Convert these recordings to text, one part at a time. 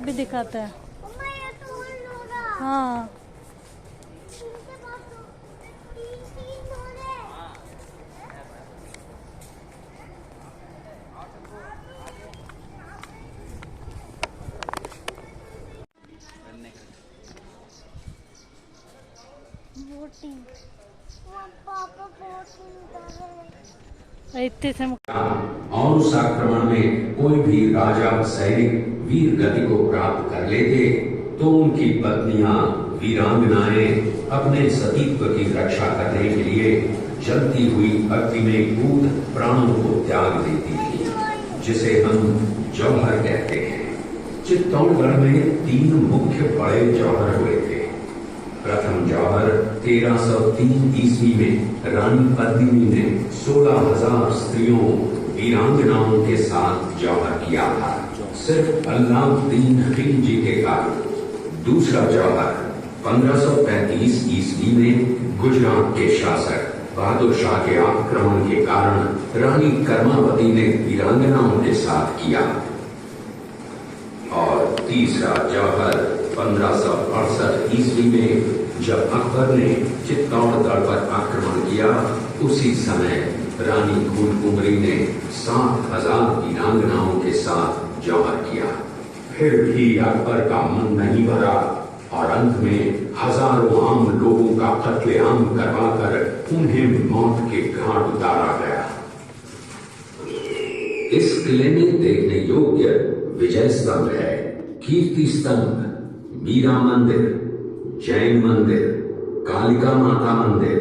भी दिखाता है। मम्मा ये तो उल्लू होगा। हाँ इनके पास तो तीन होंगे। बोटिंग पापा बोटिंग कर रहे हैं। इतने से और उस आक्रमण में कोई भी राजा सैनिक वीर गति को प्राप्त कर लेते तो उनकी पत्नियां वीरांगनाएं अपने सतीत्व की रक्षा करने के लिए जलती हुई अग्नि में कूद प्राणों को त्याग देती थी, जिसे हम जौहर कहते हैं। चित्तौड़गढ़ में 3 मुख्य बड़े जौहर हुए थे। प्रथम जौहर 1303 ईस्वी में रानी पद्मिनी ने 16,000 स्त्रियों वीरांगनाओं के साथ जौहर किया था, सिर्फ अल्लाउद्दीन खिलजी के कारण। दूसरा जौहर 1535 ईस्वी में गुजरात के शासक बहादुर शाह के आक्रमण के कारण रानी कर्मावती ने वीरांगनाओं के साथ किया। और तीसरा जौहर 1568 ईस्वी में जब अकबर ने चित्तौड़गढ़ पर आक्रमण किया, उसी समय रानी फूलकुमरी ने 7,000 वीरांगनाओं के साथ जौहर किया। फिर भी अकबर का मन नहीं भरा और अंत में हजारों आम लोगों का कत्लेआम करवाकर उन्हें मौत के घाट उतारा गया। इस किले में देखने योग्य विजय स्तंभ है, कीर्ति स्तंभ, मीरा मंदिर, जैन मंदिर, कालिका माता मंदिर,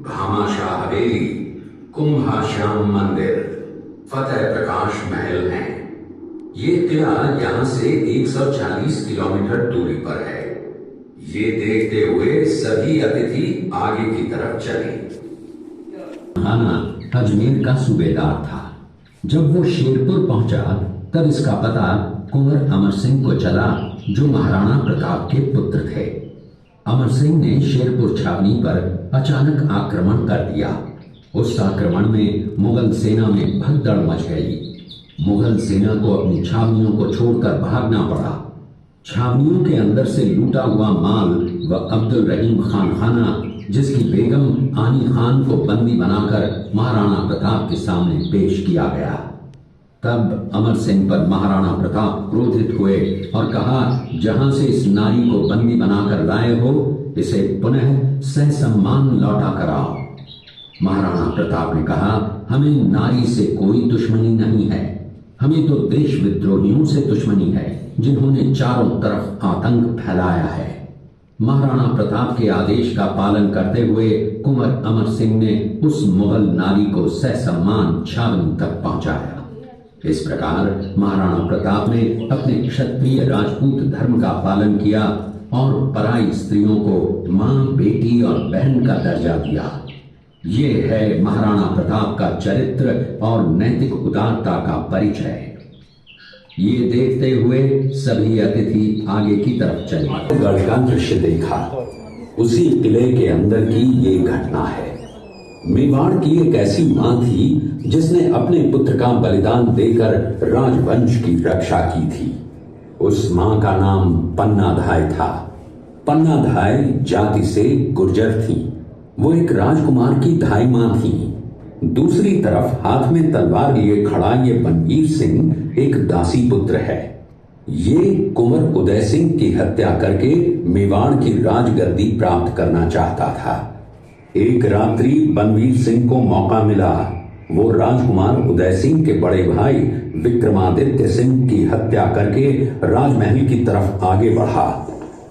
भामाशाह हवेली, कुंभाश्याम मंदिर, फतेह प्रकाश महल हैं। ये किला यहाँ से 140 किलोमीटर दूरी पर है। ये देखते हुए सभी अतिथि आगे की तरफ चले। खाना अजमेर का सूबेदार था। जब वो शेरपुर पहुंचा तब इसका पता कुंवर अमर सिंह को चला, जो महाराणा प्रताप के पुत्र थे। अमर सिंह ने शेरपुर छावनी पर अचानक आक्रमण कर दिया। उस आक्रमण में मुगल सेना में भगदड़ मच गई। मुगल सेना को अपनी छावनियों को छोड़कर भागना पड़ा। छावनियों के अंदर से लूटा हुआ माल व अब्दुल रहीम खान खाना, जिसकी बेगम आनी खान को बंदी बनाकर महाराणा प्रताप के सामने पेश किया गया। तब अमर सिंह पर महाराणा प्रताप क्रोधित हुए और कहा, जहां से इस नारी को बंदी बनाकर लाए हो, इसे पुनः ससम्मान लौटा कराओ। महाराणा प्रताप ने कहा, हमें नारी से कोई दुश्मनी नहीं है, हमें तो देश विद्रोहियों से दुश्मनी है, जिन्होंने चारों तरफ आतंक फैलाया है। महाराणा प्रताप के आदेश का पालन करते हुए कुंवर अमर सिंह ने उस मुगल नारी को ससम्मान छावनी तक पहुंचाया। इस प्रकार महाराणा प्रताप ने अपने क्षत्रिय राजपूत धर्म का पालन किया और पराई स्त्रियों को मां, बेटी और बहन का दर्जा दिया। ये है महाराणा प्रताप का चरित्र और नैतिक उदारता का परिचय। ये देखते हुए सभी अतिथि आगे की तरफ चले। गढ़ का दृश्य देखा, उसी किले के अंदर की ये घटना है। मेवाड़ की एक ऐसी मां थी जिसने अपने पुत्र का बलिदान देकर राजवंश की रक्षा की थी। उस मां का नाम पन्नाधाय था। पन्नाधाय जाति से गुर्जर थी। वो एक राजकुमार की धाई मां थी। दूसरी तरफ हाथ में तलवार लिए खड़ा ये बनवीर सिंह एक दासी पुत्र है। ये कुंवर उदय सिंह की हत्या करके मेवाड़ की राजगद्दी प्राप्त करना चाहता था। एक रात्रि बनवीर सिंह को मौका मिला। वो राजकुमार उदय सिंह के बड़े भाई विक्रमादित्य सिंह की हत्या करके राजमहल की तरफ आगे बढ़ा।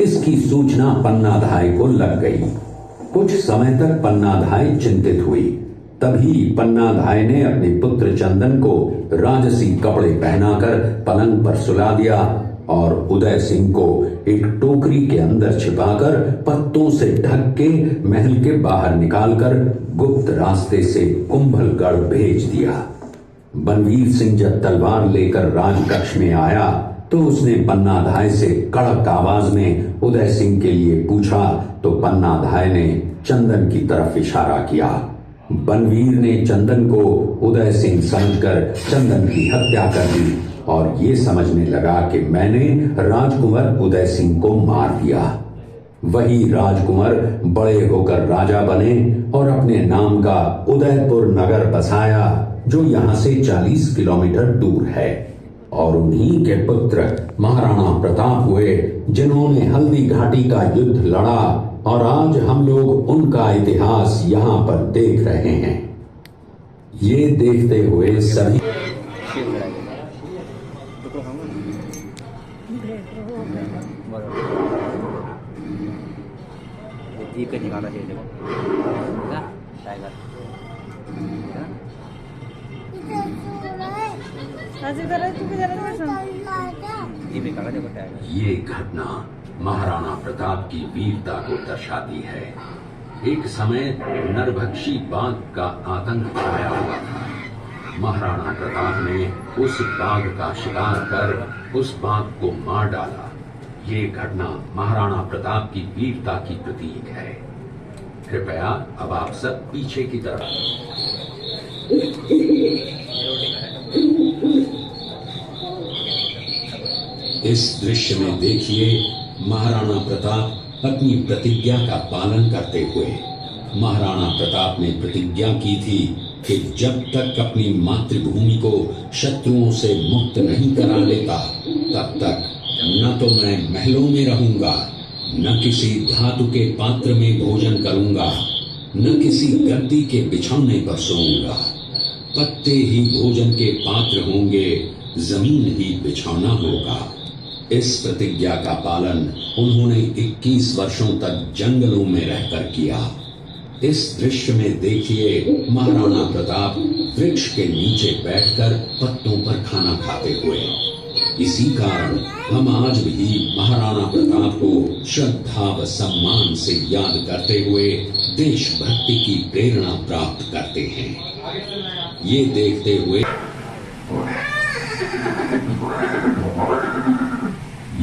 इसकी सूचना पन्नाधाय को लग गई। कुछ समय तक पन्नाधाय चिंतित हुई। तभी पन्नाधाय ने अपने पुत्र चंदन को राजसी कपड़े पहनाकर पलंग पर सुला दिया और उदय सिंह को एक टोकरी के अंदर छिपाकर पत्तों से ढक के महल के बाहर निकालकर गुप्त रास्ते से कुंभलगढ़ भेज दिया। बनवीर सिंह जब तलवार लेकर राजकक्ष में आया तो उसने पन्नाधाय से कड़क आवाज में उदय सिंह के लिए पूछा तो पन्नाधाय ने चंदन की तरफ इशारा किया। बनवीर ने चंदन को उदय सिंह समझकर चंदन की हत्या कर दी और ये समझने लगा कि मैंने राजकुंवर उदय सिंह को मार दिया। वही राजकुंवर बड़े होकर राजा बने और अपने नाम का उदयपुर नगर बसाया, जो यहाँ से 40 किलोमीटर दूर है। और उन्हीं के पुत्र महाराणा प्रताप हुए, जिन्होंने हल्दी घाटी का युद्ध लड़ा और आज हम लोग उनका इतिहास यहाँ पर देख रहे हैं। ये देखते हुए सभी ये कहीं निकाला है देखो क्या टाइगर ये निकाला देखो टाइगर। ये घटना महाराणा प्रताप की वीरता को दर्शाती है। एक समय नरभक्षी बाघ का आतंक छाया हुआ था। महाराणा प्रताप ने उस बाघ का शिकार कर उस बाघ को मार डाला। ये घटना महाराणा प्रताप की वीरता की प्रतीक है। कृपया अब आप सब पीछे की तरफ। इस दृश्य में देखिए महाराणा प्रताप अपनी प्रतिज्ञा का पालन करते हुए। महाराणा प्रताप ने प्रतिज्ञा की थी कि जब तक अपनी मातृभूमि को शत्रुओं से मुक्त नहीं करा लेता, तब तक न तो मैं महलों में रहूंगा, न किसी धातु के पात्र में भोजन करूंगा, न किसी गद्दी के बिछौने पर सोऊंगा। पत्ते ही भोजन के पात्र होंगे, जमीन ही बिछौना होगा। इस प्रतिज्ञा का पालन उन्होंने 21 वर्षों तक जंगलों में रहकर किया। इस दृश्य में देखिए महाराणा प्रताप वृक्ष के नीचे बैठकर पत्तों पर खाना खाते हुए। इसी कारण हम आज भी महाराणा प्रताप को श्रद्धा व सम्मान से याद करते हुए देशभक्ति की प्रेरणा प्राप्त करते हैं। ये देखते हुए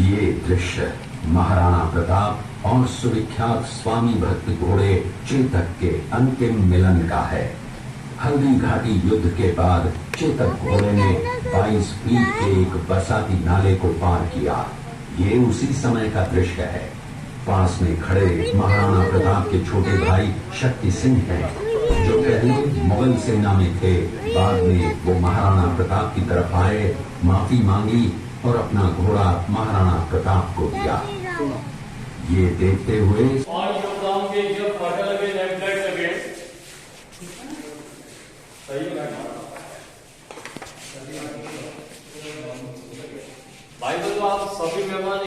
ये दृश्य महाराणा प्रताप और सुविख्यात स्वामी भक्त घोड़े चेतक के अंतिम मिलन का है। हल्दी घाटी युद्ध के बाद चेतक घोड़े ने 22 फीट के एक बरसाती नाले को पार किया। ये उसी समय का दृश्य है। पास में खड़े महाराणा प्रताप के छोटे भाई शक्ति सिंह हैं, जो पहले मुगल सेना में थे। बाद में वो महाराणा प्रताप की तरफ आए, माफी मांगी और अपना घोड़ा महाराणा प्रताप को दिया। ये देखते हुए भाई तो आप सभी मेहमान